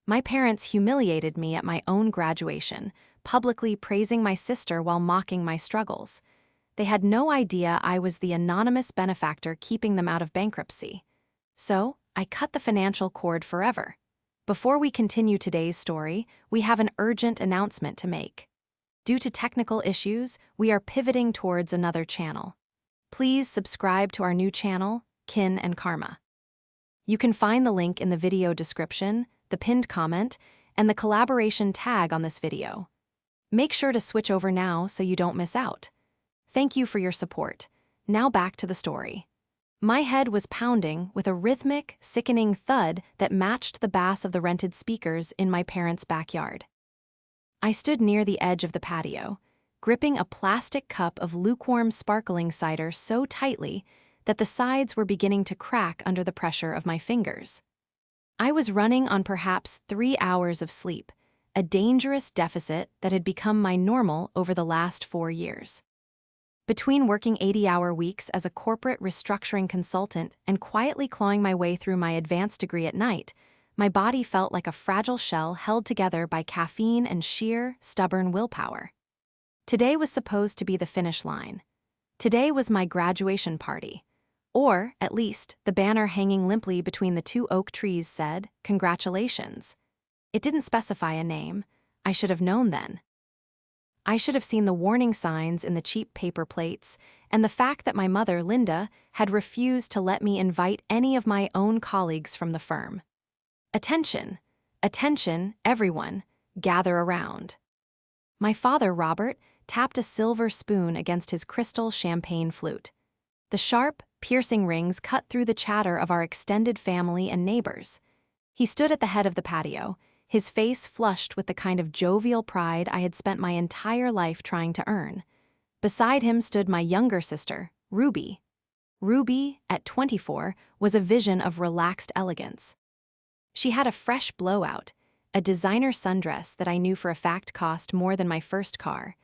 My parents humiliated me at my own graduation, publicly praising my sister while mocking my struggles. They had no idea I was the anonymous benefactor keeping them out of bankruptcy. So, I cut the financial cord forever. Before we continue today's story, we have an urgent announcement to make. Due to technical issues, we are pivoting towards another channel. Please subscribe to our new channel, Kin and Karma. You can find the link in the video description, the pinned comment, and the collaboration tag on this video. Make sure to switch over now so you don't miss out. Thank you for your support. Now back to the story. My head was pounding with a rhythmic, sickening thud that matched the bass of the rented speakers in my parents' backyard. I stood near the edge of the patio, gripping a plastic cup of lukewarm sparkling cider so tightly that the sides were beginning to crack under the pressure of my fingers. I was running on perhaps 3 hours of sleep, a dangerous deficit that had become my normal over the last 4 years. Between working 80-hour weeks as a corporate restructuring consultant and quietly clawing my way through my advanced degree at night, my body felt like a fragile shell held together by caffeine and sheer, stubborn willpower. Today was supposed to be the finish line. Today was my graduation party. Or, at least, the banner hanging limply between the 2 oak trees said, "Congratulations." It didn't specify a name. I should have known then. I should have seen the warning signs in the cheap paper plates, and the fact that my mother, Linda, had refused to let me invite any of my own colleagues from the firm. Attention! Attention, everyone! Gather around. My father, Robert, tapped a silver spoon against his crystal champagne flute. The sharp, piercing rings cut through the chatter of our extended family and neighbors. He stood at the head of the patio, his face flushed with the kind of jovial pride I had spent my entire life trying to earn. Beside him stood my younger sister, Ruby. Ruby, at 24, was a vision of relaxed elegance. She had a fresh blowout, a designer sundress that I knew for a fact cost more than my first car,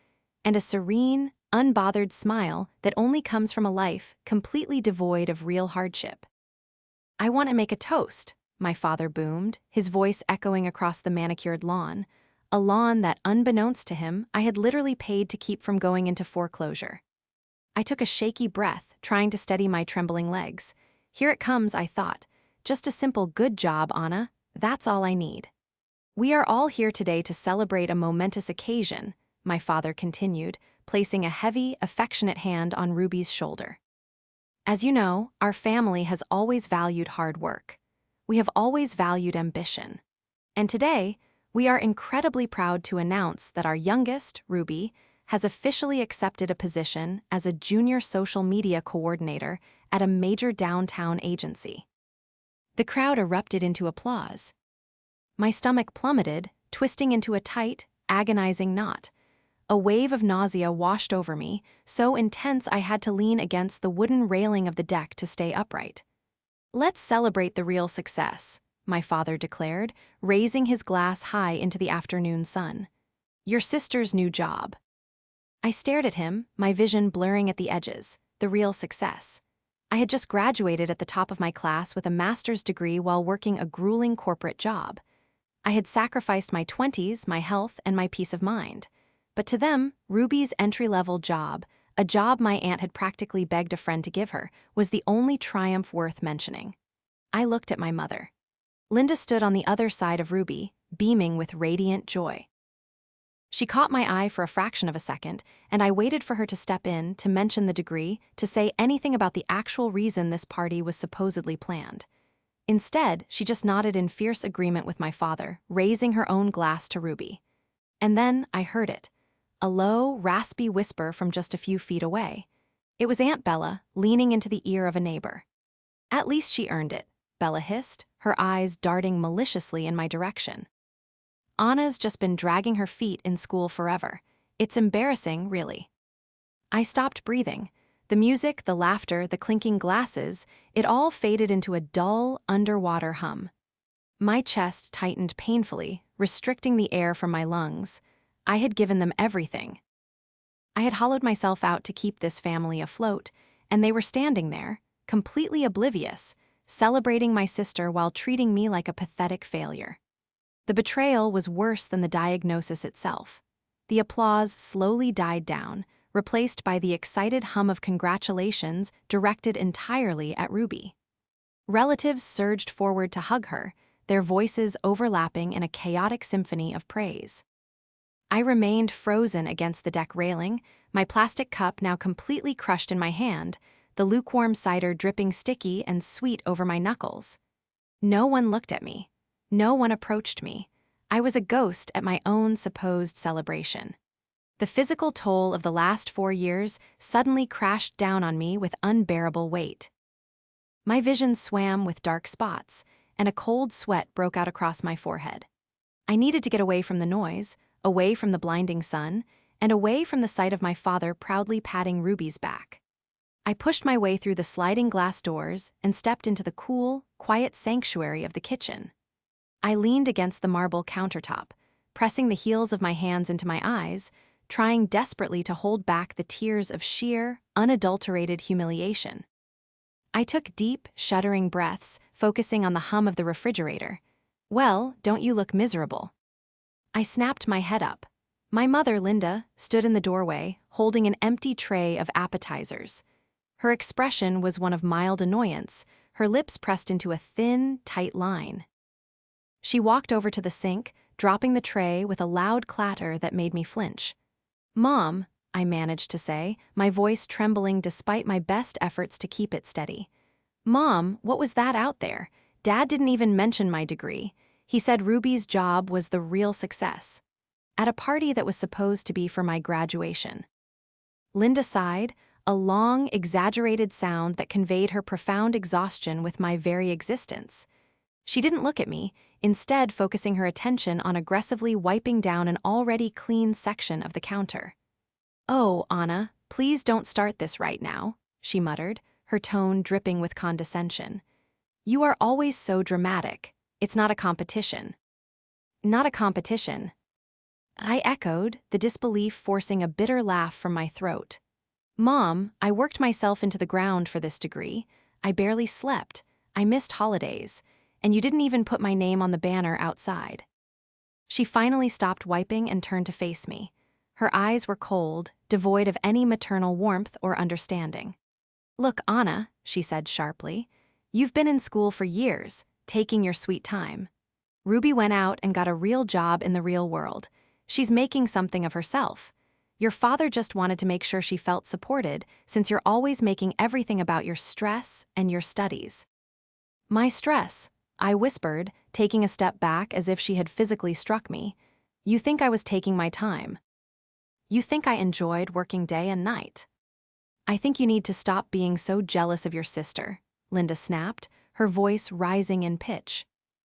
and a serene, unbothered smile that only comes from a life completely devoid of real hardship. "I want to make a toast," my father boomed, his voice echoing across the manicured lawn, a lawn that, unbeknownst to him, I had literally paid to keep from going into foreclosure. I took a shaky breath, trying to steady my trembling legs. Here it comes, I thought. Just a simple "good job, Anna. That's all I need." "We are all here today to celebrate a momentous occasion," my father continued, placing a heavy, affectionate hand on Ruby's shoulder. "As you know, our family has always valued hard work. We have always valued ambition. And today, we are incredibly proud to announce that our youngest, Ruby, has officially accepted a position as a junior social media coordinator at a major downtown agency." The crowd erupted into applause. My stomach plummeted, twisting into a tight, agonizing knot. A wave of nausea washed over me, so intense I had to lean against the wooden railing of the deck to stay upright. "Let's celebrate the real success," my father declared, raising his glass high into the afternoon sun. "Your sister's new job." I stared at him, my vision blurring at the edges. The real success. I had just graduated at the top of my class with a master's degree while working a grueling corporate job. I had sacrificed my 20s, my health, and my peace of mind. But to them, Ruby's entry-level job, a job my aunt had practically begged a friend to give her, was the only triumph worth mentioning. I looked at my mother. Linda stood on the other side of Ruby, beaming with radiant joy. She caught my eye for a fraction of a second, and I waited for her to step in, to mention the degree, to say anything about the actual reason this party was supposedly planned. Instead, she just nodded in fierce agreement with my father, raising her own glass to Ruby. And then I heard it. A low, raspy whisper from just a few feet away. It was Aunt Bella, leaning into the ear of a neighbor. "At least she earned it," Bella hissed, her eyes darting maliciously in my direction. "Anna's just been dragging her feet in school forever. It's embarrassing, really." I stopped breathing. The music, the laughter, the clinking glasses, it all faded into a dull, underwater hum. My chest tightened painfully, restricting the air from my lungs. I had given them everything. I had hollowed myself out to keep this family afloat, and they were standing there, completely oblivious, celebrating my sister while treating me like a pathetic failure. The betrayal was worse than the diagnosis itself. The applause slowly died down, replaced by the excited hum of congratulations directed entirely at Ruby. Relatives surged forward to hug her, their voices overlapping in a chaotic symphony of praise. I remained frozen against the deck railing, my plastic cup now completely crushed in my hand, the lukewarm cider dripping sticky and sweet over my knuckles. No one looked at me. No one approached me. I was a ghost at my own supposed celebration. The physical toll of the last 4 years suddenly crashed down on me with unbearable weight. My vision swam with dark spots, and a cold sweat broke out across my forehead. I needed to get away from the noise, away from the blinding sun, and away from the sight of my father proudly patting Ruby's back. I pushed my way through the sliding glass doors and stepped into the cool, quiet sanctuary of the kitchen. I leaned against the marble countertop, pressing the heels of my hands into my eyes, trying desperately to hold back the tears of sheer, unadulterated humiliation. I took deep, shuddering breaths, focusing on the hum of the refrigerator. "Well, don't you look miserable?" I snapped my head up. My mother, Linda, stood in the doorway, holding an empty tray of appetizers. Her expression was one of mild annoyance, her lips pressed into a thin, tight line. She walked over to the sink, dropping the tray with a loud clatter that made me flinch. "Mom," I managed to say, my voice trembling despite my best efforts to keep it steady. "Mom, what was that out there? Dad didn't even mention my degree. He said Ruby's job was the real success. At a party that was supposed to be for my graduation." Linda sighed, a long, exaggerated sound that conveyed her profound exhaustion with my very existence. She didn't look at me, instead focusing her attention on aggressively wiping down an already clean section of the counter. "Oh, Anna, please don't start this right now," she muttered, her tone dripping with condescension. "You are always so dramatic. It's not a competition." "Not a competition," I echoed, the disbelief forcing a bitter laugh from my throat. "Mom, I worked myself into the ground for this degree. I barely slept. I missed holidays. And you didn't even put my name on the banner outside." She finally stopped wiping and turned to face me. Her eyes were cold, devoid of any maternal warmth or understanding. "Look, Anna," she said sharply, "you've been in school for years, taking your sweet time. Ruby went out and got a real job in the real world. She's making something of herself. Your father just wanted to make sure she felt supported, since you're always making everything about your stress and your studies." "My stress," I whispered, taking a step back as if she had physically struck me. "You think I was taking my time. You think I enjoyed working day and night. I think you need to stop being so jealous of your sister," Linda snapped, her voice rising in pitch.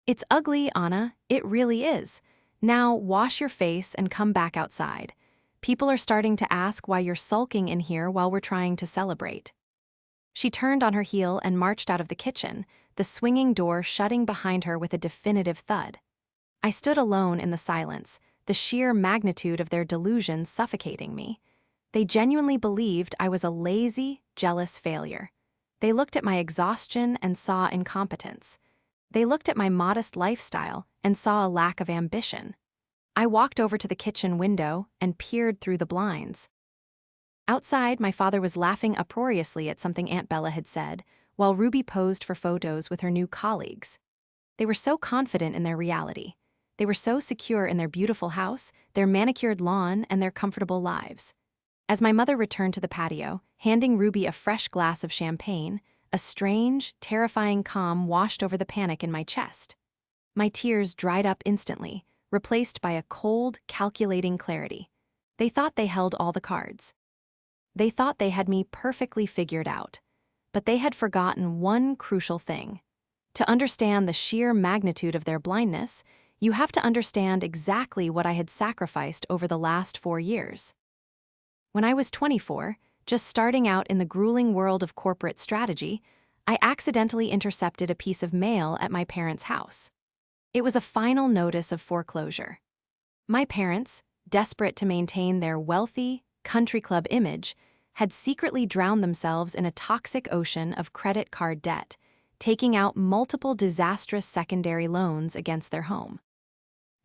"It's ugly, Anna, it really is. Now wash your face and come back outside. People are starting to ask why you're sulking in here while we're trying to celebrate." She turned on her heel and marched out of the kitchen, the swinging door shutting behind her with a definitive thud. I stood alone in the silence, the sheer magnitude of their delusion suffocating me. They genuinely believed I was a lazy, jealous failure. They looked at my exhaustion and saw incompetence. They looked at my modest lifestyle and saw a lack of ambition. I walked over to the kitchen window and peered through the blinds. Outside, my father was laughing uproariously at something Aunt Bella had said, while Ruby posed for photos with her new colleagues. They were so confident in their reality. They were so secure in their beautiful house, their manicured lawn, and their comfortable lives. As my mother returned to the patio, handing Ruby a fresh glass of champagne, a strange, terrifying calm washed over the panic in my chest. My tears dried up instantly, replaced by a cold, calculating clarity. They thought they held all the cards. They thought they had me perfectly figured out. But they had forgotten one crucial thing. To understand the sheer magnitude of their blindness, you have to understand exactly what I had sacrificed over the last 4 years. When I was 24, just starting out in the grueling world of corporate strategy, I accidentally intercepted a piece of mail at my parents' house. It was a final notice of foreclosure. My parents, desperate to maintain their wealthy, country club image, had secretly drowned themselves in a toxic ocean of credit card debt, taking out multiple disastrous secondary loans against their home.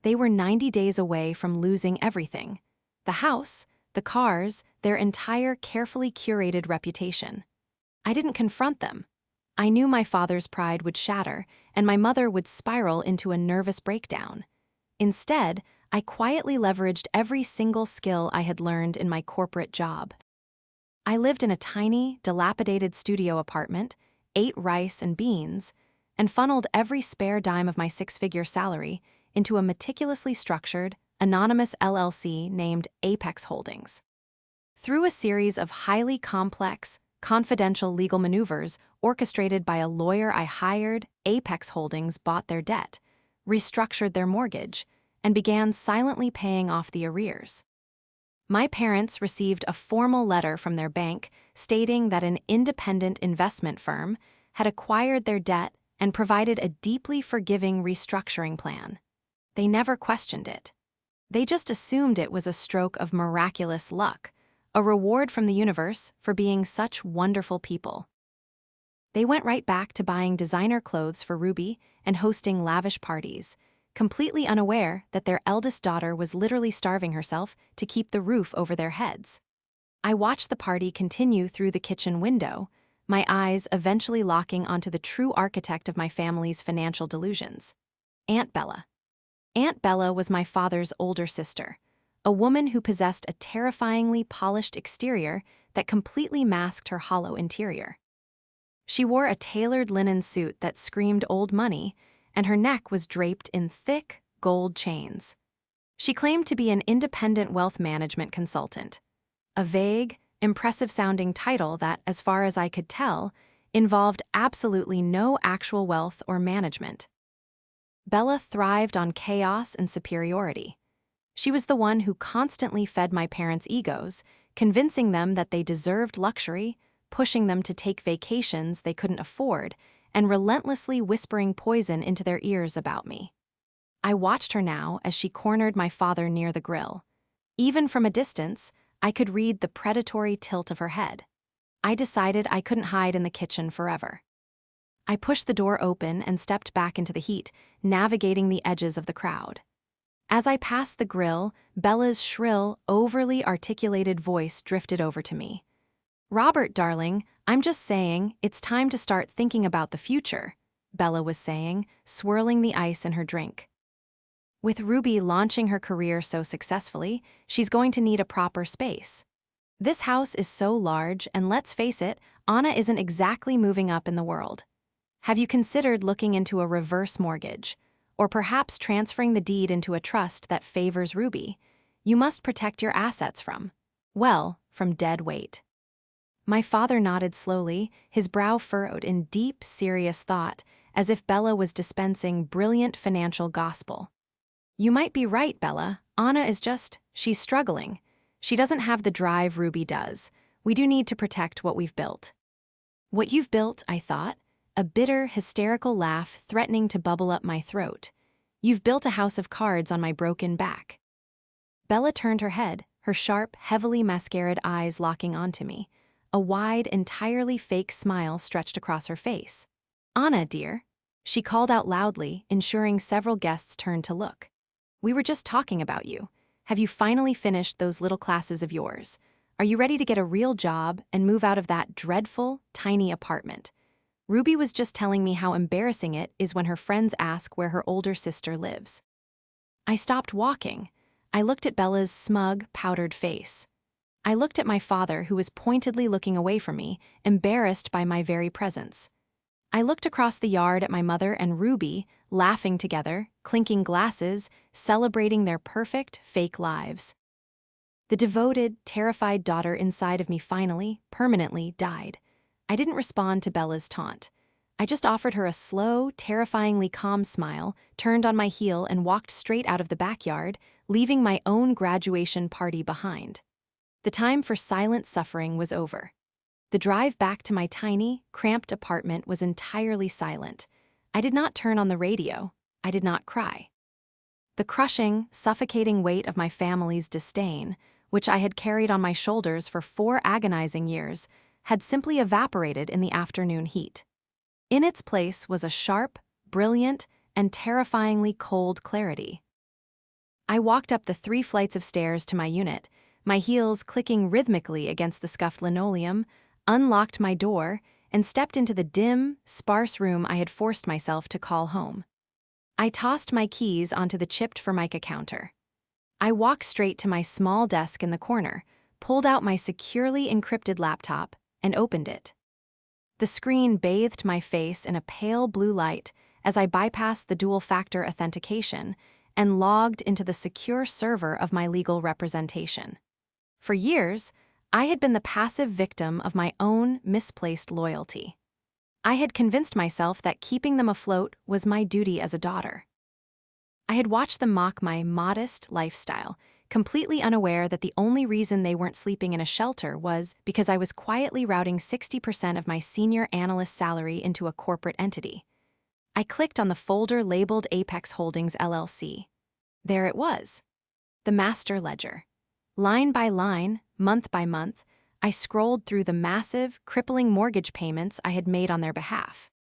They were 90 days away from losing everything: the house, the cars, their entire carefully curated reputation. I didn't confront them. I knew my father's pride would shatter, and my mother would spiral into a nervous breakdown. Instead, I quietly leveraged every single skill I had learned in my corporate job. I lived in a tiny, dilapidated studio apartment, ate rice and beans, and funneled every spare dime of my six-figure salary into a meticulously structured, anonymous LLC named Apex Holdings. Through a series of highly complex, confidential legal maneuvers orchestrated by a lawyer I hired, Apex Holdings bought their debt, restructured their mortgage, and began silently paying off the arrears. My parents received a formal letter from their bank stating that an independent investment firm had acquired their debt and provided a deeply forgiving restructuring plan. They never questioned it. They just assumed it was a stroke of miraculous luck, a reward from the universe for being such wonderful people. They went right back to buying designer clothes for Ruby and hosting lavish parties, completely unaware that their eldest daughter was literally starving herself to keep the roof over their heads. I watched the party continue through the kitchen window, my eyes eventually locking onto the true architect of my family's financial delusions: Aunt Bella. Aunt Bella was my father's older sister, a woman who possessed a terrifyingly polished exterior that completely masked her hollow interior. She wore a tailored linen suit that screamed old money, and her neck was draped in thick, gold chains. She claimed to be an independent wealth management consultant, a vague, impressive-sounding title that, as far as I could tell, involved absolutely no actual wealth or management. Bella thrived on chaos and superiority. She was the one who constantly fed my parents' egos, convincing them that they deserved luxury, pushing them to take vacations they couldn't afford, and relentlessly whispering poison into their ears about me. I watched her now as she cornered my father near the grill. Even from a distance, I could read the predatory tilt of her head. I decided I couldn't hide in the kitchen forever. I pushed the door open and stepped back into the heat, navigating the edges of the crowd. As I passed the grill, Bella's shrill, overly articulated voice drifted over to me. "Robert, darling, I'm just saying, it's time to start thinking about the future," Bella was saying, swirling the ice in her drink. "With Ruby launching her career so successfully, she's going to need a proper space. This house is so large, and let's face it, Anna isn't exactly moving up in the world. Have you considered looking into a reverse mortgage, or perhaps transferring the deed into a trust that favors Ruby? You must protect your assets from dead weight." My father nodded slowly, his brow furrowed in deep, serious thought, as if Bella was dispensing brilliant financial gospel. "You might be right, Bella. Anna is she's struggling. She doesn't have the drive Ruby does. We do need to protect what we've built." "What you've built," I thought, a bitter, hysterical laugh threatening to bubble up my throat. "You've built a house of cards on my broken back." Bella turned her head, her sharp, heavily mascaraed eyes locking onto me. A wide, entirely fake smile stretched across her face. "Anna, dear," she called out loudly, ensuring several guests turned to look. "We were just talking about you. Have you finally finished those little classes of yours? Are you ready to get a real job and move out of that dreadful, tiny apartment? Ruby was just telling me how embarrassing it is when her friends ask where her older sister lives." I stopped walking. I looked at Bella's smug, powdered face. I looked at my father, who was pointedly looking away from me, embarrassed by my very presence. I looked across the yard at my mother and Ruby, laughing together, clinking glasses, celebrating their perfect, fake lives. The devoted, terrified daughter inside of me finally, permanently died. I didn't respond to Bella's taunt. I just offered her a slow, terrifyingly calm smile, turned on my heel, and walked straight out of the backyard, leaving my own graduation party behind. The time for silent suffering was over. The drive back to my tiny, cramped apartment was entirely silent. I did not turn on the radio. I did not cry. The crushing, suffocating weight of my family's disdain, which I had carried on my shoulders for 4 agonizing years, had simply evaporated in the afternoon heat. In its place was a sharp, brilliant, and terrifyingly cold clarity. I walked up the 3 flights of stairs to my unit, my heels clicking rhythmically against the scuffed linoleum, unlocked my door, and stepped into the dim, sparse room I had forced myself to call home. I tossed my keys onto the chipped Formica counter. I walked straight to my small desk in the corner, pulled out my securely encrypted laptop, and opened it. The screen bathed my face in a pale blue light as I bypassed the dual-factor authentication and logged into the secure server of my legal representation. For years, I had been the passive victim of my own misplaced loyalty. I had convinced myself that keeping them afloat was my duty as a daughter. I had watched them mock my modest lifestyle, completely unaware that the only reason they weren't sleeping in a shelter was because I was quietly routing 60% of my senior analyst salary into a corporate entity. I clicked on the folder labeled Apex Holdings LLC. There it was, the master ledger. Line by line, month by month, I scrolled through the massive, crippling mortgage payments I had made on their behalf.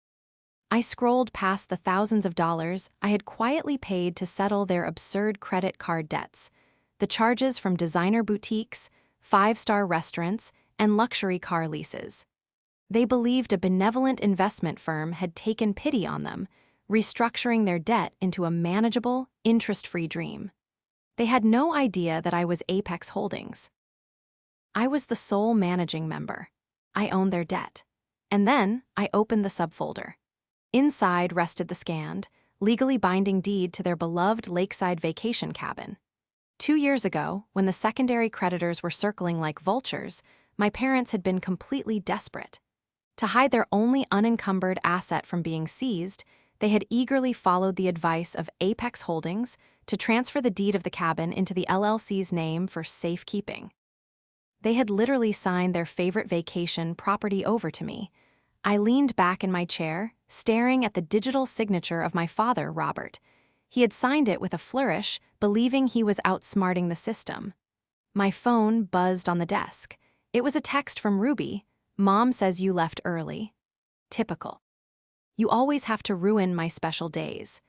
I scrolled past the thousands of dollars I had quietly paid to settle their absurd credit card debts, the charges from designer boutiques, 5-star restaurants, and luxury car leases. They believed a benevolent investment firm had taken pity on them, restructuring their debt into a manageable, interest-free dream. They had no idea that I was Apex Holdings. I was the sole managing member. I owned their debt. And then I opened the subfolder. Inside rested the scanned, legally binding deed to their beloved lakeside vacation cabin. 2 years ago, when the secondary creditors were circling like vultures, my parents had been completely desperate. To hide their only unencumbered asset from being seized, they had eagerly followed the advice of Apex Holdings to transfer the deed of the cabin into the LLC's name for safekeeping. They had literally signed their favorite vacation property over to me. I leaned back in my chair, staring at the digital signature of my father, Robert. He had signed it with a flourish, believing he was outsmarting the system. My phone buzzed on the desk. It was a text from Ruby. "Mom says you left early." Typical. "You always have to ruin my special days.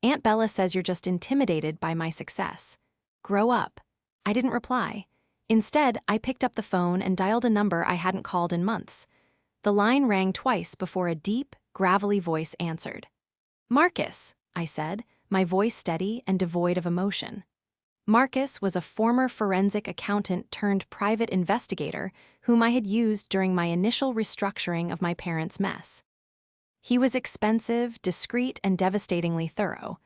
Aunt Bella says you're just intimidated by my success. Grow up." I didn't reply. Instead, I picked up the phone and dialed a number I hadn't called in months. The line rang twice before a deep, gravelly voice answered. "Marcus," I said, my voice steady and devoid of emotion. Marcus was a former forensic accountant turned private investigator whom I had used during my initial restructuring of my parents' mess. He was expensive, discreet, and devastatingly thorough.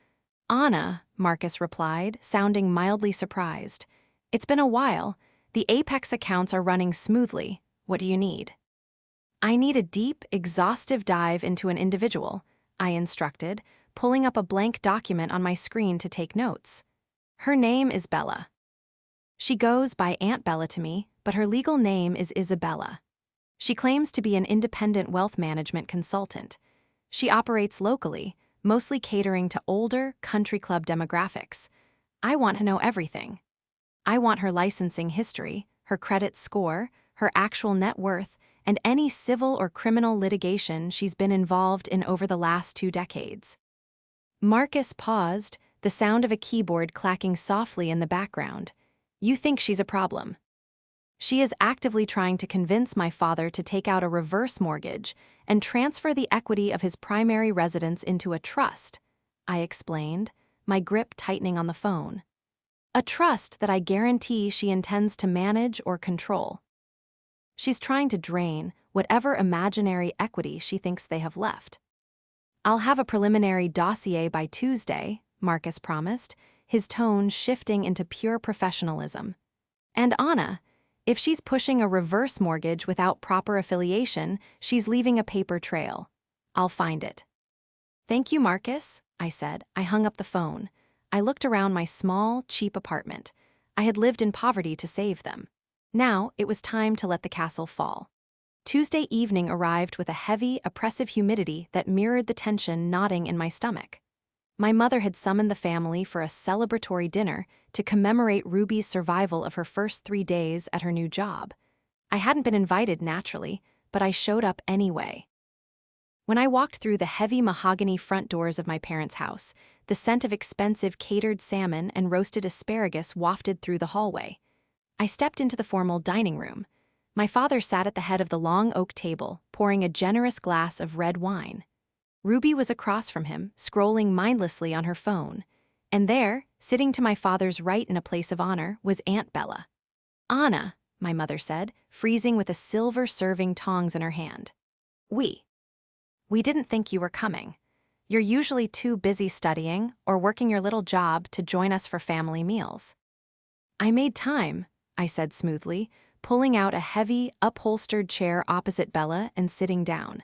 "Anna," Marcus replied, sounding mildly surprised. "It's been a while. The Apex accounts are running smoothly. What do you need?" "I need a deep, exhaustive dive into an individual," I instructed, pulling up a blank document on my screen to take notes. "Her name is Bella. She goes by Aunt Bella to me, but her legal name is Isabella. She claims to be an independent wealth management consultant. She operates locally, mostly catering to older, country club demographics. I want to know everything. I want her licensing history, her credit score, her actual net worth, and any civil or criminal litigation she's been involved in over the last 2 decades." Marcus paused, the sound of a keyboard clacking softly in the background. "You think she's a problem. She is actively trying to convince my father to take out a reverse mortgage and transfer the equity of his primary residence into a trust," I explained, my grip tightening on the phone. "A trust that I guarantee she intends to manage or control. She's trying to drain whatever imaginary equity she thinks they have left." "I'll have a preliminary dossier by Tuesday," Marcus promised, his tone shifting into pure professionalism. "And Anna, if she's pushing a reverse mortgage without proper affiliation, she's leaving a paper trail. I'll find it." "Thank you, Marcus," I said. I hung up the phone. I looked around my small, cheap apartment. I had lived in poverty to save them. Now it was time to let the castle fall. Tuesday evening arrived with a heavy, oppressive humidity that mirrored the tension knotting in my stomach. My mother had summoned the family for a celebratory dinner to commemorate Ruby's survival of her first 3 days at her new job. I hadn't been invited naturally, but I showed up anyway. When I walked through the heavy mahogany front doors of my parents' house, the scent of expensive catered salmon and roasted asparagus wafted through the hallway. I stepped into the formal dining room. My father sat at the head of the long oak table, pouring a generous glass of red wine. Ruby was across from him, scrolling mindlessly on her phone. And there, sitting to my father's right in a place of honor, was Aunt Bella. "Anna," my mother said, freezing with a silver serving tongs in her hand. We didn't think you were coming. You're usually too busy studying or working your little job to join us for family meals." "I made time," I said smoothly, pulling out a heavy, upholstered chair opposite Bella and sitting down.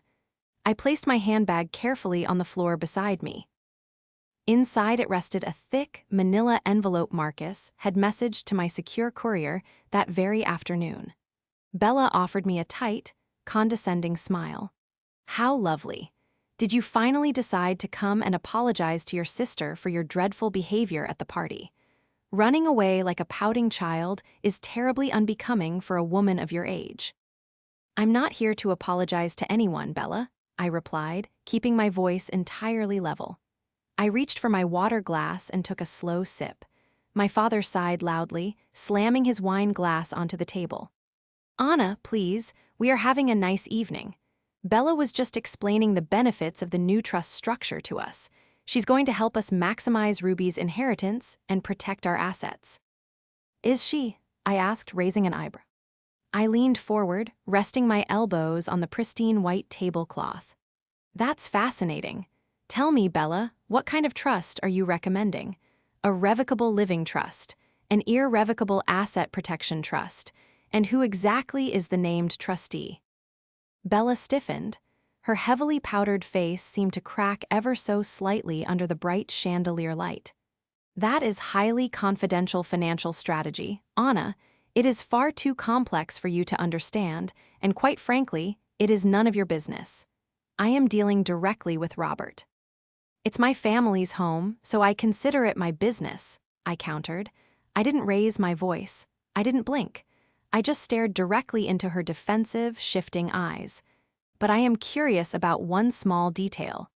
I placed my handbag carefully on the floor beside me. Inside it rested a thick, manila envelope Marcus had messaged to my secure courier that very afternoon. Bella offered me a tight, condescending smile. "How lovely. Did you finally decide to come and apologize to your sister for your dreadful behavior at the party? Running away like a pouting child is terribly unbecoming for a woman of your age." "I'm not here to apologize to anyone, Bella," I replied, keeping my voice entirely level. I reached for my water glass and took a slow sip. My father sighed loudly, slamming his wine glass onto the table. "Anna, please, we are having a nice evening. Bella was just explaining the benefits of the new trust structure to us. She's going to help us maximize Ruby's inheritance and protect our assets." "Is she?" I asked, raising an eyebrow. I leaned forward, resting my elbows on the pristine white tablecloth. "That's fascinating. Tell me, Bella, what kind of trust are you recommending? A revocable living trust, an irrevocable asset protection trust, and who exactly is the named trustee?" Bella stiffened. Her heavily powdered face seemed to crack ever so slightly under the bright chandelier light. "That is highly confidential financial strategy, Anna. It is far too complex for you to understand, and quite frankly, it is none of your business. I am dealing directly with Robert." "It's my family's home, so I consider it my business," I countered. I didn't raise my voice. I didn't blink. I just stared directly into her defensive, shifting eyes. "But I am curious about one small detail.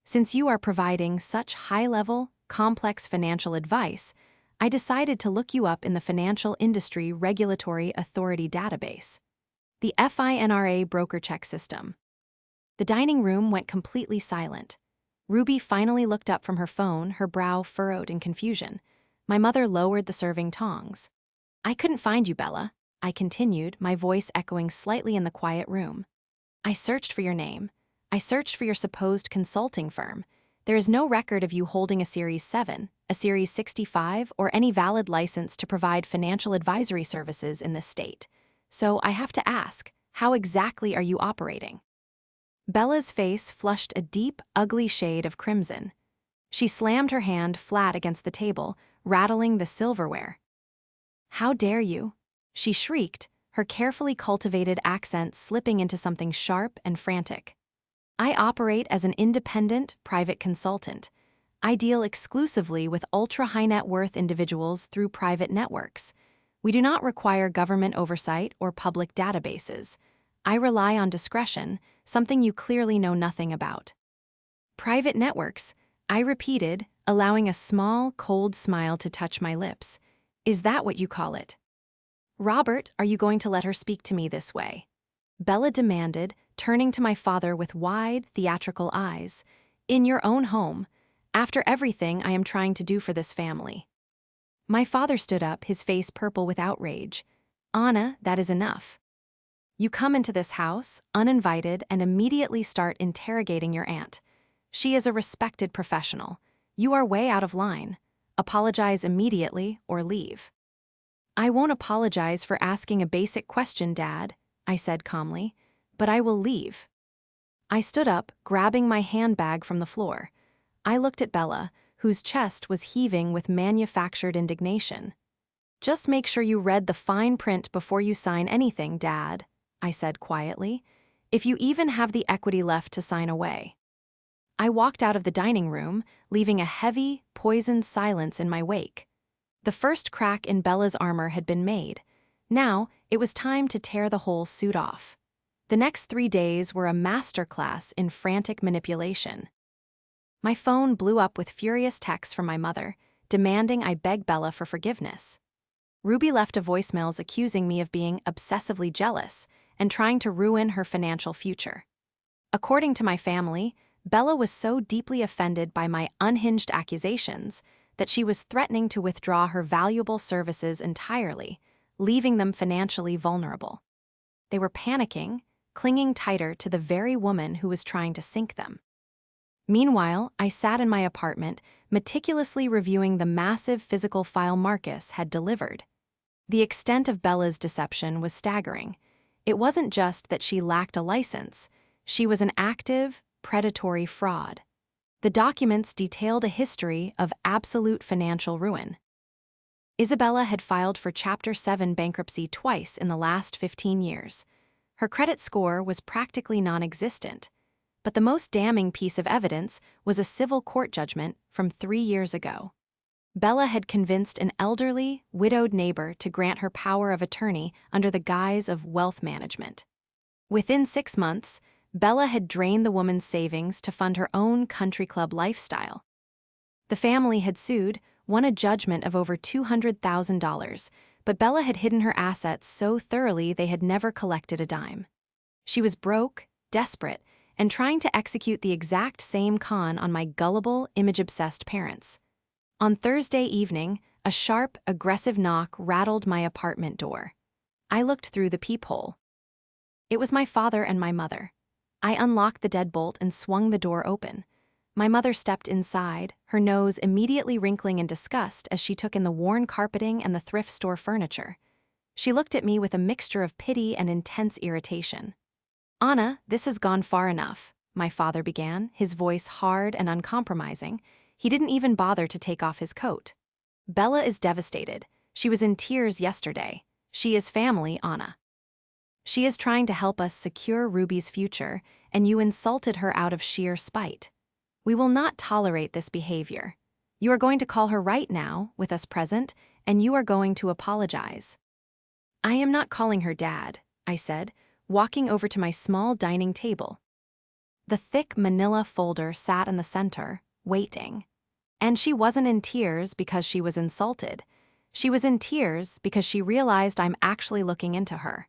Since you are providing such high-level, complex financial advice, I decided to look you up in the Financial Industry Regulatory Authority database, the FINRA broker check system." The dining room went completely silent. Ruby finally looked up from her phone, her brow furrowed in confusion. My mother lowered the serving tongs. "I couldn't find you, Bella," I continued, my voice echoing slightly in the quiet room. "I searched for your name. I searched for your supposed consulting firm. There is no record of you holding a Series 7, a Series 65, or any valid license to provide financial advisory services in this state. So I have to ask, how exactly are you operating?" Bella's face flushed a deep, ugly shade of crimson. She slammed her hand flat against the table, rattling the silverware. "How dare you?" she shrieked, her carefully cultivated accent slipping into something sharp and frantic. "I operate as an independent, private consultant. I deal exclusively with ultra-high net worth individuals through private networks. We do not require government oversight or public databases. I rely on discretion, something you clearly know nothing about." "Private networks," I repeated, allowing a small, cold smile to touch my lips. "Is that what you call it?" "Robert, are you going to let her speak to me this way?" Bella demanded, turning to my father with wide, theatrical eyes. "In your own home, after everything I am trying to do for this family." My father stood up, his face purple with outrage. "Anna, that is enough. You come into this house, uninvited, and immediately start interrogating your aunt. She is a respected professional. You are way out of line. Apologize immediately or leave." "I won't apologize for asking a basic question, Dad," I said calmly, "but I will leave." I stood up, grabbing my handbag from the floor. I looked at Bella, whose chest was heaving with manufactured indignation. "Just make sure you read the fine print before you sign anything, Dad," I said quietly, "if you even have the equity left to sign away." I walked out of the dining room, leaving a heavy, poisoned silence in my wake. The first crack in Bella's armor had been made. Now, it was time to tear the whole suit off. The next 3 days were a masterclass in frantic manipulation. My phone blew up with furious texts from my mother, demanding I beg Bella for forgiveness. Ruby left a voicemail accusing me of being obsessively jealous and trying to ruin her financial future. According to my family, Bella was so deeply offended by my unhinged accusations that she was threatening to withdraw her valuable services entirely, leaving them financially vulnerable. They were panicking, clinging tighter to the very woman who was trying to sink them. Meanwhile, I sat in my apartment, meticulously reviewing the massive physical file Marcus had delivered. The extent of Bella's deception was staggering. It wasn't just that she lacked a license, she was an active, predatory fraud. The documents detailed a history of absolute financial ruin. Isabella had filed for Chapter 7 bankruptcy twice in the last 15 years. Her credit score was practically non-existent, but the most damning piece of evidence was a civil court judgment from 3 years ago. Bella had convinced an elderly, widowed neighbor to grant her power of attorney under the guise of wealth management. Within 6 months, Bella had drained the woman's savings to fund her own country club lifestyle. The family had sued, won a judgment of over $200,000, but Bella had hidden her assets so thoroughly they had never collected a dime. She was broke, desperate, and trying to execute the exact same con on my gullible, image-obsessed parents. On Thursday evening, a sharp, aggressive knock rattled my apartment door. I looked through the peephole. It was my father and my mother. I unlocked the deadbolt and swung the door open. My mother stepped inside, her nose immediately wrinkling in disgust as she took in the worn carpeting and the thrift store furniture. She looked at me with a mixture of pity and intense irritation. "Anna, this has gone far enough," my father began, his voice hard and uncompromising. He didn't even bother to take off his coat. "Bella is devastated. She was in tears yesterday. She is family, Anna. She is trying to help us secure Ruby's future, and you insulted her out of sheer spite. We will not tolerate this behavior. You are going to call her right now, with us present, and you are going to apologize." "I am not calling her Dad," I said, walking over to my small dining table. The thick manila folder sat in the center, waiting. And she wasn't in tears because she was insulted. She was in tears because she realized I'm actually looking into her.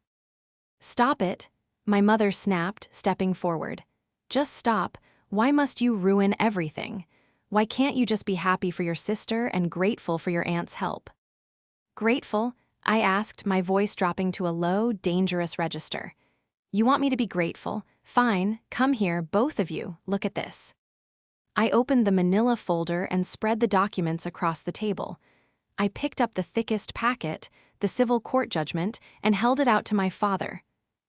"Stop it," my mother snapped, stepping forward. "Just stop. Why must you ruin everything? Why can't you just be happy for your sister and grateful for your aunt's help?" "Grateful?" I asked, my voice dropping to a low, dangerous register. "You want me to be grateful? Fine, come here, both of you, look at this." I opened the manila folder and spread the documents across the table. I picked up the thickest packet, the civil court judgment, and held it out to my father.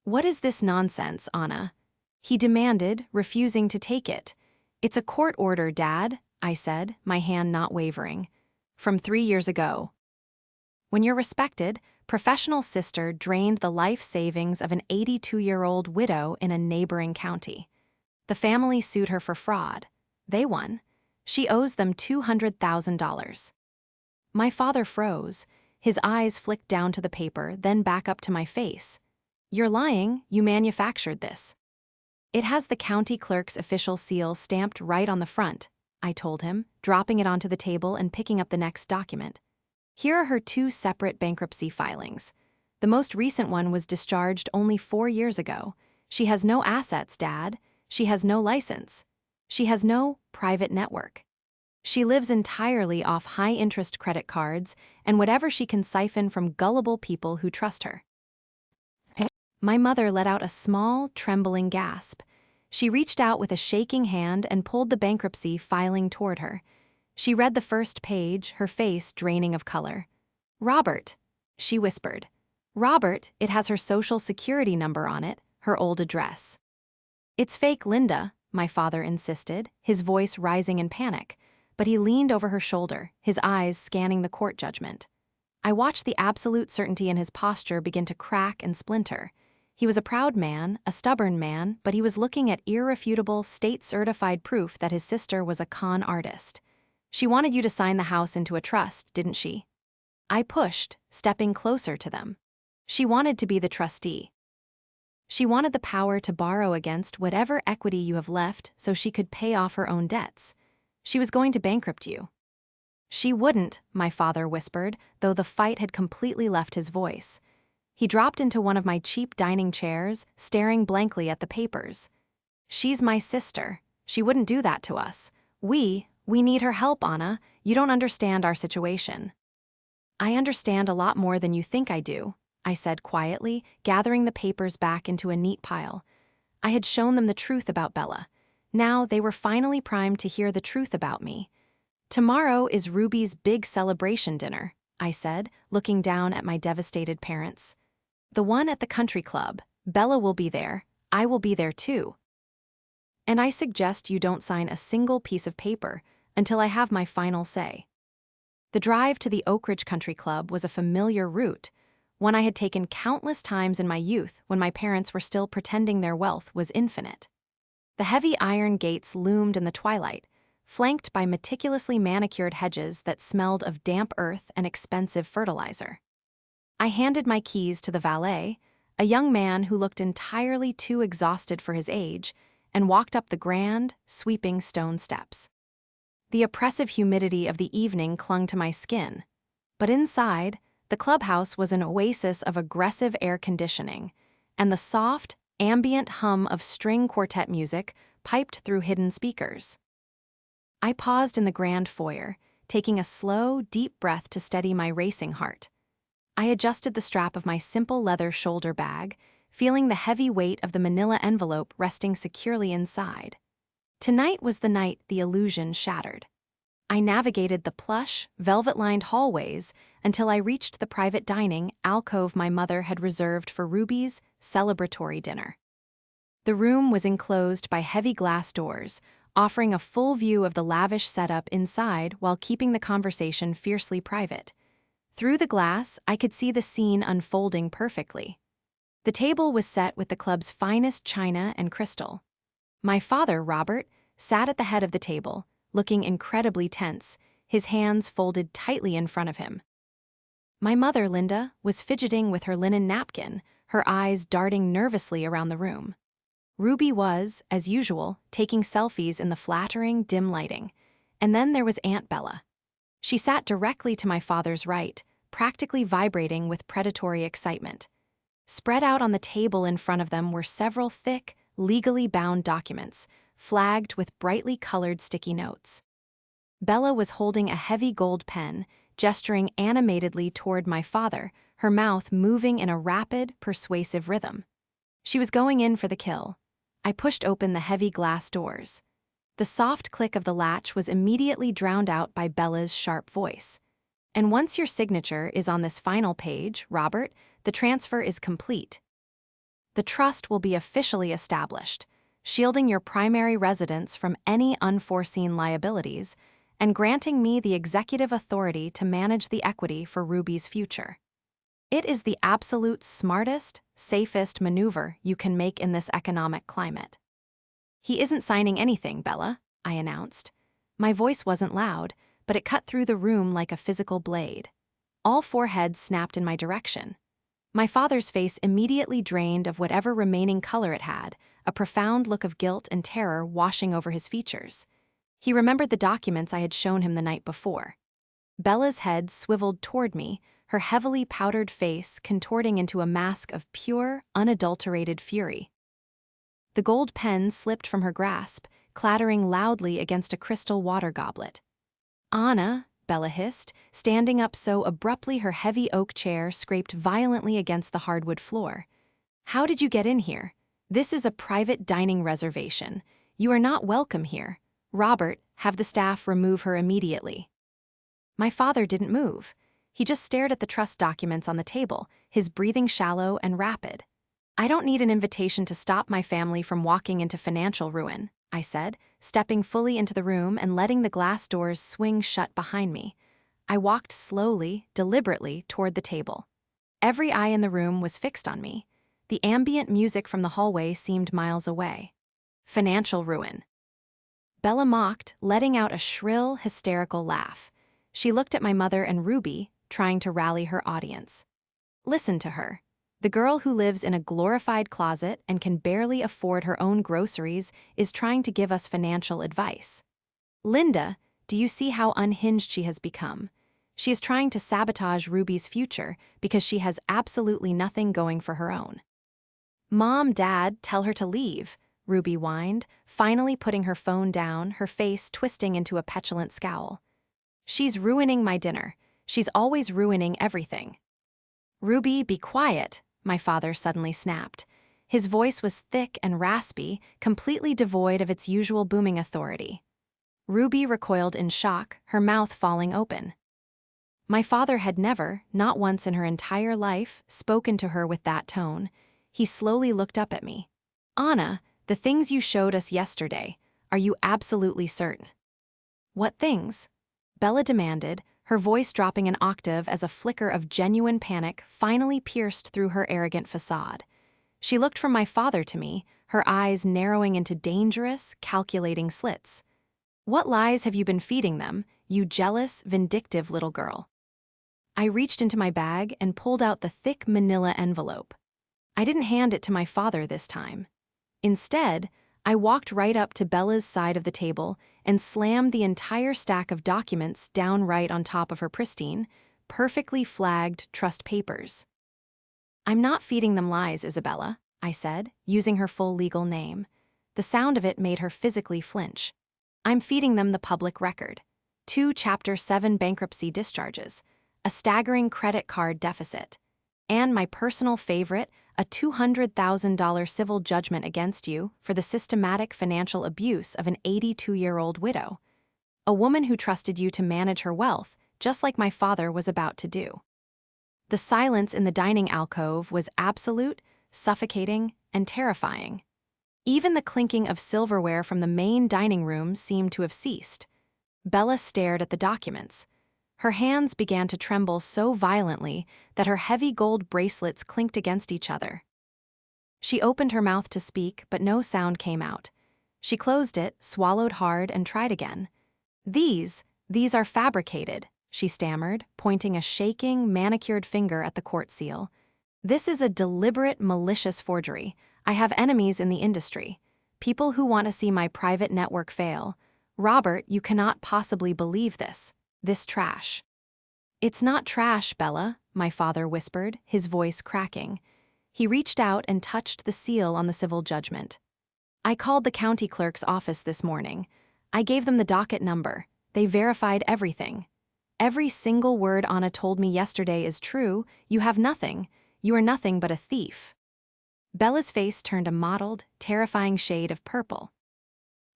"What is this nonsense, Anna?" he demanded, refusing to take it. "It's a court order, Dad," I said, my hand not wavering. "From 3 years ago. When your respected, professional sister drained the life savings of an 82-year-old widow in a neighboring county. The family sued her for fraud. They won. She owes them $200,000. My father froze. His eyes flicked down to the paper, then back up to my face. "You're lying, you manufactured this." "It has the county clerk's official seal stamped right on the front," I told him, dropping it onto the table and picking up the next document. "Here are her 2 separate bankruptcy filings. The most recent one was discharged only 4 years ago. She has no assets, Dad. She has no license. She has no private network. She lives entirely off high-interest credit cards and whatever she can siphon from gullible people who trust her." My mother let out a small, trembling gasp. She reached out with a shaking hand and pulled the bankruptcy filing toward her. She read the first page, her face draining of color. "Robert," she whispered. "Robert, it has her social security number on it, her old address." "It's fake, Linda," my father insisted, his voice rising in panic, but he leaned over her shoulder, his eyes scanning the court judgment. I watched the absolute certainty in his posture begin to crack and splinter. He was a proud man, a stubborn man, but he was looking at irrefutable, state-certified proof that his sister was a con artist. "She wanted you to sign the house into a trust, didn't she?" I pushed, stepping closer to them. "She wanted to be the trustee." She wanted the power to borrow against whatever equity you have left so she could pay off her own debts. She was going to bankrupt you. She wouldn't, my father whispered, though the fight had completely left his voice. He dropped into one of my cheap dining chairs, staring blankly at the papers. She's my sister. She wouldn't do that to us. We need her help, Anna. You don't understand our situation. I understand a lot more than you think I do, I said quietly, gathering the papers back into a neat pile. I had shown them the truth about Bella. Now they were finally primed to hear the truth about me. Tomorrow is Ruby's big celebration dinner, I said, looking down at my devastated parents. The one at the country club. Bella will be there. I will be there too. And I suggest you don't sign a single piece of paper until I have my final say. The drive to the Oak Ridge Country Club was a familiar route, one I had taken countless times in my youth when my parents were still pretending their wealth was infinite. The heavy iron gates loomed in the twilight, flanked by meticulously manicured hedges that smelled of damp earth and expensive fertilizer. I handed my keys to the valet, a young man who looked entirely too exhausted for his age, and walked up the grand, sweeping stone steps. The oppressive humidity of the evening clung to my skin, but inside, the clubhouse was an oasis of aggressive air conditioning, and the soft, ambient hum of string quartet music piped through hidden speakers. I paused in the grand foyer, taking a slow, deep breath to steady my racing heart. I adjusted the strap of my simple leather shoulder bag, feeling the heavy weight of the manila envelope resting securely inside. Tonight was the night the illusion shattered. I navigated the plush, velvet-lined hallways until I reached the private dining alcove my mother had reserved for Ruby's celebratory dinner. The room was enclosed by heavy glass doors, offering a full view of the lavish setup inside while keeping the conversation fiercely private. Through the glass, I could see the scene unfolding perfectly. The table was set with the club's finest china and crystal. My father, Robert, sat at the head of the table, looking incredibly tense, his hands folded tightly in front of him. My mother, Linda, was fidgeting with her linen napkin, her eyes darting nervously around the room. Ruby was, as usual, taking selfies in the flattering, dim lighting. And then there was Aunt Bella. She sat directly to my father's right, practically vibrating with predatory excitement. Spread out on the table in front of them were several thick, legally bound documents, flagged with brightly colored sticky notes. Bella was holding a heavy gold pen, gesturing animatedly toward my father, her mouth moving in a rapid, persuasive rhythm. She was going in for the kill. I pushed open the heavy glass doors. The soft click of the latch was immediately drowned out by Bella's sharp voice. And once your signature is on this final page, Robert, the transfer is complete. The trust will be officially established, shielding your primary residence from any unforeseen liabilities and granting me the executive authority to manage the equity for Ruby's future. It is the absolute smartest, safest maneuver you can make in this economic climate. He isn't signing anything, Bella, I announced. My voice wasn't loud, but it cut through the room like a physical blade. All four heads snapped in my direction. My father's face immediately drained of whatever remaining color it had, a profound look of guilt and terror washing over his features. He remembered the documents I had shown him the night before. Bella's head swiveled toward me, her heavily powdered face contorting into a mask of pure, unadulterated fury. The gold pen slipped from her grasp, clattering loudly against a crystal water goblet. Anna, Bella hissed, standing up so abruptly her heavy oak chair scraped violently against the hardwood floor. How did you get in here? This is a private dining reservation. You are not welcome here. Robert, have the staff remove her immediately. My father didn't move. He just stared at the trust documents on the table, his breathing shallow and rapid. I don't need an invitation to stop my family from walking into financial ruin, I said, stepping fully into the room and letting the glass doors swing shut behind me. I walked slowly, deliberately toward the table. Every eye in the room was fixed on me. The ambient music from the hallway seemed miles away. Financial ruin. Bella mocked, letting out a shrill, hysterical laugh. She looked at my mother and Ruby, trying to rally her audience. Listen to her. The girl who lives in a glorified closet and can barely afford her own groceries is trying to give us financial advice. Linda, do you see how unhinged she has become? She is trying to sabotage Ruby's future because she has absolutely nothing going for her own. Mom, Dad, tell her to leave, Ruby whined, finally putting her phone down, her face twisting into a petulant scowl. She's ruining my dinner. She's always ruining everything. Ruby, be quiet, my father suddenly snapped. His voice was thick and raspy, completely devoid of its usual booming authority. Ruby recoiled in shock, her mouth falling open. My father had never, not once in her entire life, spoken to her with that tone. He slowly looked up at me. Anna, the things you showed us yesterday, are you absolutely certain? What things? Bella demanded, her voice dropping an octave as a flicker of genuine panic finally pierced through her arrogant facade. She looked from my father to me, her eyes narrowing into dangerous, calculating slits. What lies have you been feeding them, you jealous, vindictive little girl? I reached into my bag and pulled out the thick manila envelope. I didn't hand it to my father this time. Instead, I walked right up to Bella's side of the table and slammed the entire stack of documents down right on top of her pristine, perfectly flagged trust papers. I'm not feeding them lies, Isabella, I said, using her full legal name. The sound of it made her physically flinch. I'm feeding them the public record. 2 Chapter 7 bankruptcy discharges, a staggering credit card deficit, and my personal favorite, a $200,000 civil judgment against you for the systematic financial abuse of an 82-year-old widow. A woman who trusted you to manage her wealth, just like my father was about to do. The silence in the dining alcove was absolute, suffocating, and terrifying. Even the clinking of silverware from the main dining room seemed to have ceased. Bella stared at the documents. Her hands began to tremble so violently that her heavy gold bracelets clinked against each other. She opened her mouth to speak, but no sound came out. She closed it, swallowed hard, and tried again. These are fabricated, she stammered, pointing a shaking, manicured finger at the court seal. This is a deliberate, malicious forgery. I have enemies in the industry. People who want to see my private network fail. Robert, you cannot possibly believe this. This trash. It's not trash, Bella, my father whispered, his voice cracking. He reached out and touched the seal on the civil judgment. I called the county clerk's office this morning. I gave them the docket number. They verified everything. Every single word Anna told me yesterday is true. You have nothing. You are nothing but a thief. Bella's face turned a mottled, terrifying shade of purple.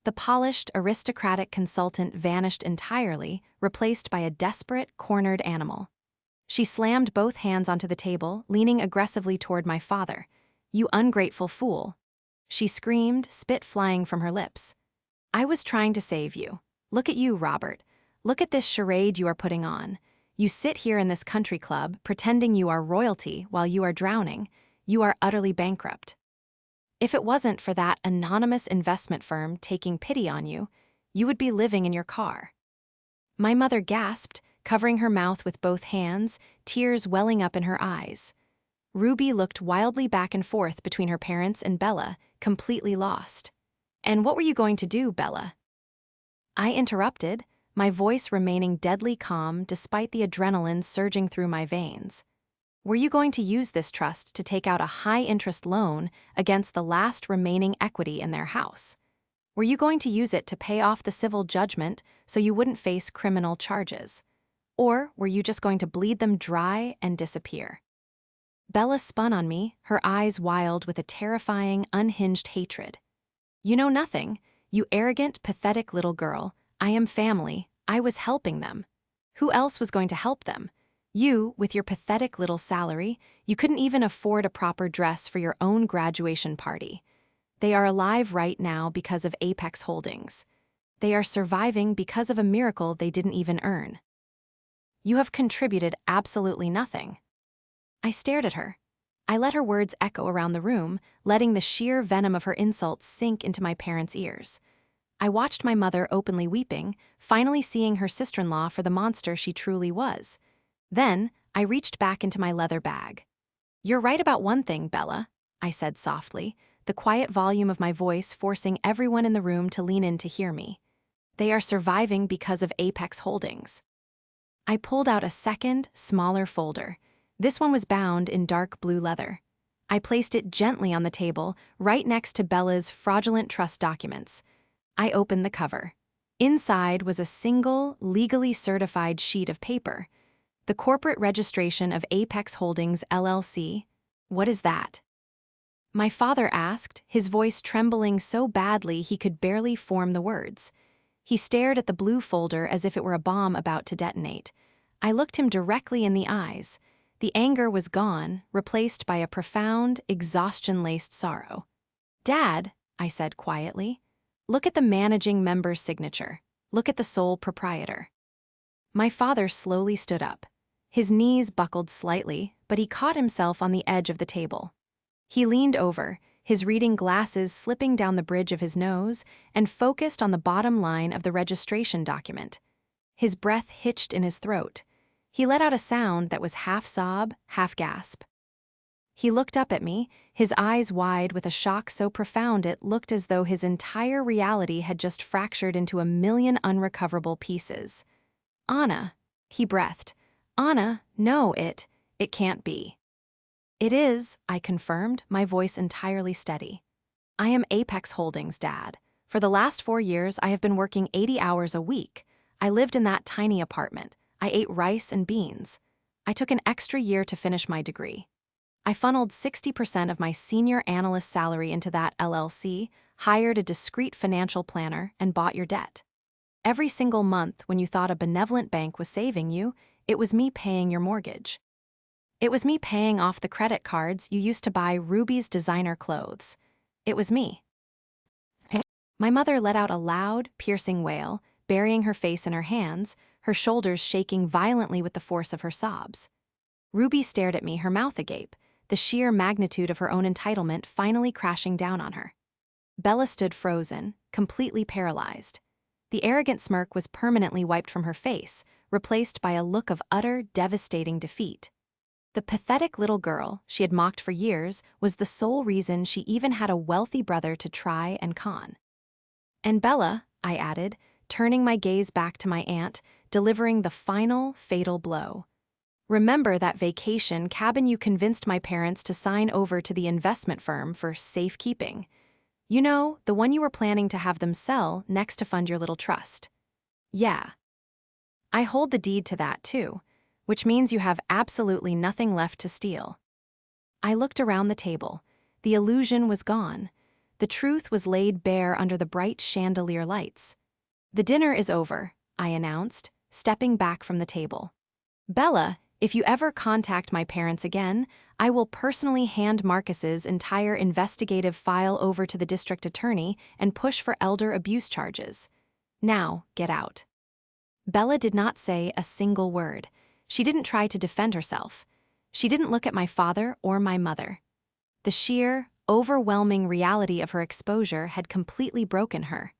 The polished, aristocratic consultant vanished entirely, replaced by a desperate, cornered animal. She slammed both hands onto the table, leaning aggressively toward my father. You ungrateful fool. She screamed, spit flying from her lips. I was trying to save you. Look at you, Robert. Look at this charade you are putting on. You sit here in this country club, pretending you are royalty while you are drowning. You are utterly bankrupt. If it wasn't for that anonymous investment firm taking pity on you, you would be living in your car. My mother gasped, covering her mouth with both hands, tears welling up in her eyes. Ruby looked wildly back and forth between her parents and Bella, completely lost. And what were you going to do, Bella? I interrupted, my voice remaining deadly calm despite the adrenaline surging through my veins. Were you going to use this trust to take out a high-interest loan against the last remaining equity in their house? Were you going to use it to pay off the civil judgment so you wouldn't face criminal charges? Or were you just going to bleed them dry and disappear? Bella spun on me, her eyes wild with a terrifying, unhinged hatred. You know nothing, you arrogant, pathetic little girl. I am family. I was helping them. Who else was going to help them? You, with your pathetic little salary, you couldn't even afford a proper dress for your own graduation party. They are alive right now because of Apex Holdings. They are surviving because of a miracle they didn't even earn. You have contributed absolutely nothing. I stared at her. I let her words echo around the room, letting the sheer venom of her insults sink into my parents' ears. I watched my mother openly weeping, finally seeing her sister-in-law for the monster she truly was. Then, I reached back into my leather bag. You're right about one thing, Bella, I said softly, the quiet volume of my voice forcing everyone in the room to lean in to hear me. They are surviving because of Apex Holdings. I pulled out a second, smaller folder. This one was bound in dark blue leather. I placed it gently on the table, right next to Bella's fraudulent trust documents. I opened the cover. Inside was a single, legally certified sheet of paper. The corporate registration of Apex Holdings, LLC. What is that? My father asked, his voice trembling so badly he could barely form the words. He stared at the blue folder as if it were a bomb about to detonate. I looked him directly in the eyes. The anger was gone, replaced by a profound, exhaustion-laced sorrow. Dad, I said quietly, look at the managing member's signature. Look at the sole proprietor. My father slowly stood up. His knees buckled slightly, but he caught himself on the edge of the table. He leaned over, his reading glasses slipping down the bridge of his nose, and focused on the bottom line of the registration document. His breath hitched in his throat. He let out a sound that was half sob, half gasp. He looked up at me, his eyes wide with a shock so profound it looked as though his entire reality had just fractured into a million unrecoverable pieces. Anna, he breathed. Anna, no, it can't be. It is, I confirmed, my voice entirely steady. I am Apex Holdings, Dad. For the last 4 years, I have been working 80 hours a week. I lived in that tiny apartment. I ate rice and beans. I took an extra year to finish my degree. I funneled 60% of my senior analyst salary into that LLC, hired a discreet financial planner, and bought your debt. Every single month, when you thought a benevolent bank was saving you, it was me paying your mortgage. It was me paying off the credit cards you used to buy Ruby's designer clothes. It was me. My mother let out a loud, piercing wail, burying her face in her hands, her shoulders shaking violently with the force of her sobs. Ruby stared at me, her mouth agape, the sheer magnitude of her own entitlement finally crashing down on her. Bella stood frozen, completely paralyzed. The arrogant smirk was permanently wiped from her face, replaced by a look of utter, devastating defeat. The pathetic little girl she had mocked for years was the sole reason she even had a wealthy brother to try and con. And Bella, I added, turning my gaze back to my aunt, delivering the final, fatal blow. Remember that vacation cabin you convinced my parents to sign over to the investment firm for safekeeping? You know, the one you were planning to have them sell next to fund your little trust. Yeah. I hold the deed to that too, which means you have absolutely nothing left to steal. I looked around the table. The illusion was gone. The truth was laid bare under the bright chandelier lights. The dinner is over, I announced, stepping back from the table. Bella, if you ever contact my parents again, I will personally hand Marcus's entire investigative file over to the district attorney and push for elder abuse charges. Now, get out. Bella did not say a single word. She didn't try to defend herself. She didn't look at my father or my mother. The sheer, overwhelming reality of her exposure had completely broken her.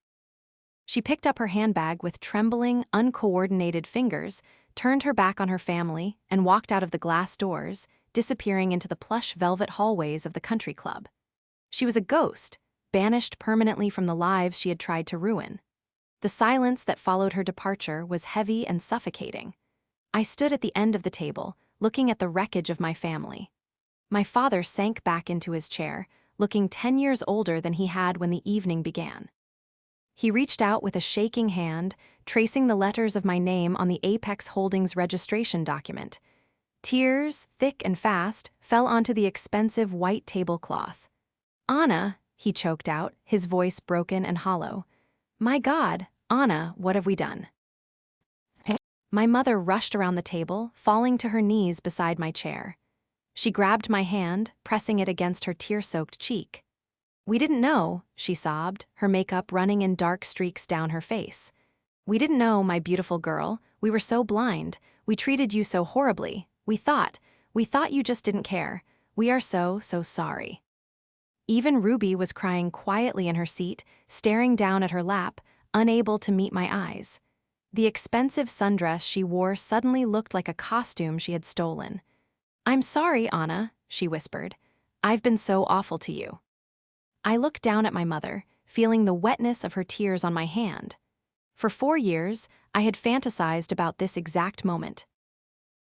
She picked up her handbag with trembling, uncoordinated fingers, turned her back on her family, and walked out of the glass doors, disappearing into the plush velvet hallways of the country club. She was a ghost, banished permanently from the lives she had tried to ruin. The silence that followed her departure was heavy and suffocating. I stood at the end of the table, looking at the wreckage of my family. My father sank back into his chair, looking 10 years older than he had when the evening began. He reached out with a shaking hand, tracing the letters of my name on the Apex Holdings registration document. Tears, thick and fast, fell onto the expensive white tablecloth. Anna, he choked out, his voice broken and hollow. My God, Anna, what have we done? My mother rushed around the table, falling to her knees beside my chair. She grabbed my hand, pressing it against her tear-soaked cheek. We didn't know, she sobbed, her makeup running in dark streaks down her face. We didn't know, my beautiful girl. We were so blind. We treated you so horribly. We thought you just didn't care. We are so sorry. Even Ruby was crying quietly in her seat, staring down at her lap, unable to meet my eyes. The expensive sundress she wore suddenly looked like a costume she had stolen. I'm sorry, Anna, she whispered. I've been so awful to you. I looked down at my mother, feeling the wetness of her tears on my hand. For 4 years, I had fantasized about this exact moment.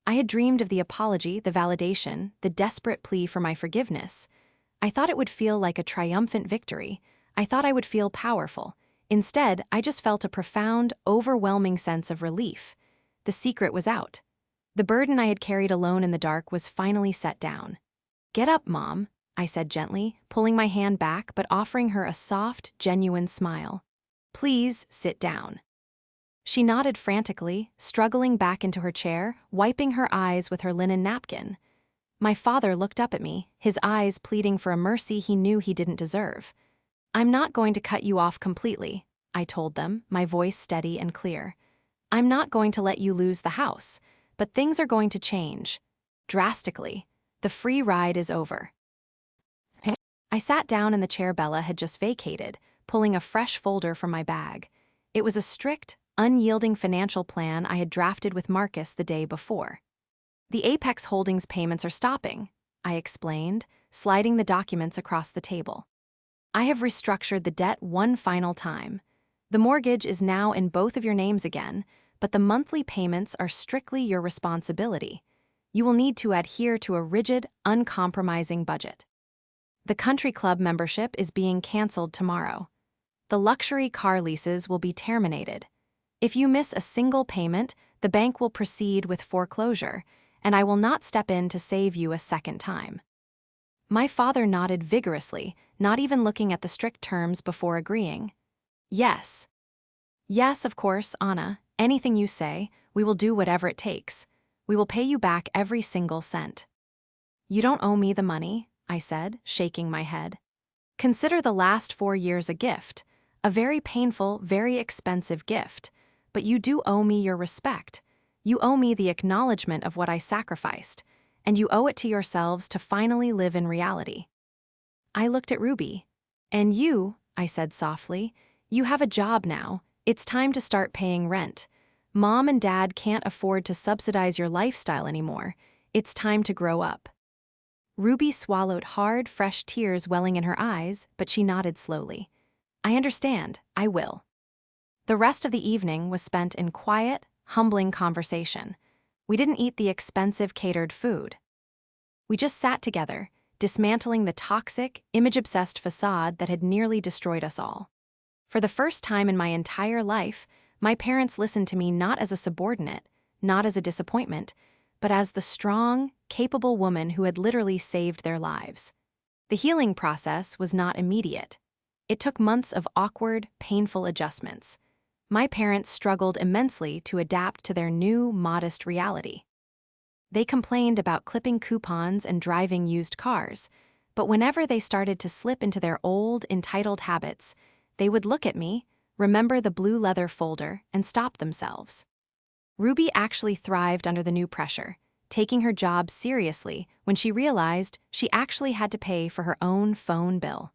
I had dreamed of the apology, the validation, the desperate plea for my forgiveness. I thought it would feel like a triumphant victory. I thought I would feel powerful. Instead, I just felt a profound, overwhelming sense of relief. The secret was out. The burden I had carried alone in the dark was finally set down. "Get up, Mom," I said gently, pulling my hand back but offering her a soft, genuine smile. "Please sit down." She nodded frantically, struggling back into her chair, wiping her eyes with her linen napkin. My father looked up at me, his eyes pleading for a mercy he knew he didn't deserve. "I'm not going to cut you off completely," I told them, my voice steady and clear. "I'm not going to let you lose the house, but things are going to change. Drastically. The free ride is over." I sat down in the chair Bella had just vacated, pulling a fresh folder from my bag. It was a strict, unyielding financial plan I had drafted with Marcus the day before. "The Apex Holdings payments are stopping," I explained, sliding the documents across the table. "I have restructured the debt one final time. The mortgage is now in both of your names again, but the monthly payments are strictly your responsibility. You will need to adhere to a rigid, uncompromising budget. The country club membership is being canceled tomorrow. The luxury car leases will be terminated. If you miss a single payment, the bank will proceed with foreclosure, and I will not step in to save you a second time." My father nodded vigorously, not even looking at the strict terms before agreeing. "Yes. Yes, of course, Anna. Anything you say, we will do whatever it takes. We will pay you back every single cent." "You don't owe me the money," I said, shaking my head. "Consider the last 4 years a gift, a very painful, very expensive gift, but you do owe me your respect. You owe me the acknowledgement of what I sacrificed, and you owe it to yourselves to finally live in reality." I looked at Ruby. "And you," I said softly, "you have a job now. It's time to start paying rent. Mom and Dad can't afford to subsidize your lifestyle anymore. It's time to grow up." Ruby swallowed hard, fresh tears welling in her eyes, but she nodded slowly. "I understand. I will." The rest of the evening was spent in quiet, humbling conversation. We didn't eat the expensive catered food. We just sat together, dismantling the toxic, image-obsessed facade that had nearly destroyed us all. For the first time in my entire life, my parents listened to me not as a subordinate, not as a disappointment, but as the strong, capable woman who had literally saved their lives. The healing process was not immediate. It took months of awkward, painful adjustments. My parents struggled immensely to adapt to their new, modest reality. They complained about clipping coupons and driving used cars, but whenever they started to slip into their old, entitled habits, they would look at me, remember the blue leather folder, and stop themselves. Ruby actually thrived under the new pressure, taking her job seriously when she realized she actually had to pay for her own phone bill.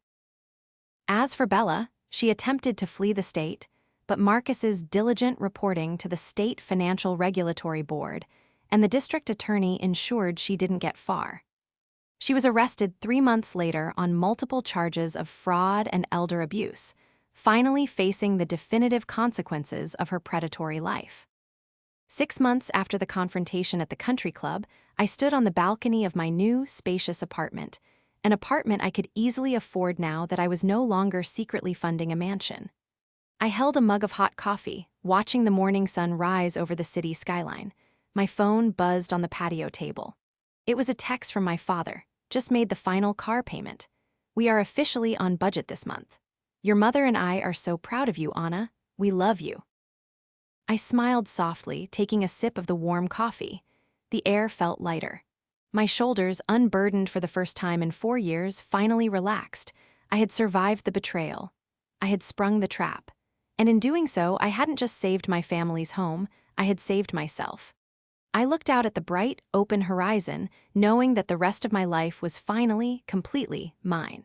As for Bella, she attempted to flee the state, but Marcus's diligent reporting to the State Financial Regulatory Board and the district attorney ensured she didn't get far. She was arrested 3 months later on multiple charges of fraud and elder abuse, finally facing the definitive consequences of her predatory life. 6 months after the confrontation at the country club, I stood on the balcony of my new, spacious apartment, an apartment I could easily afford now that I was no longer secretly funding a mansion. I held a mug of hot coffee, watching the morning sun rise over the city skyline. My phone buzzed on the patio table. It was a text from my father. "Just made the final car payment. We are officially on budget this month. Your mother and I are so proud of you, Anna. We love you." I smiled softly, taking a sip of the warm coffee. The air felt lighter. My shoulders, unburdened for the first time in 4 years, finally relaxed. I had survived the betrayal. I had sprung the trap. And in doing so, I hadn't just saved my family's home, I had saved myself. I looked out at the bright, open horizon, knowing that the rest of my life was finally, completely mine.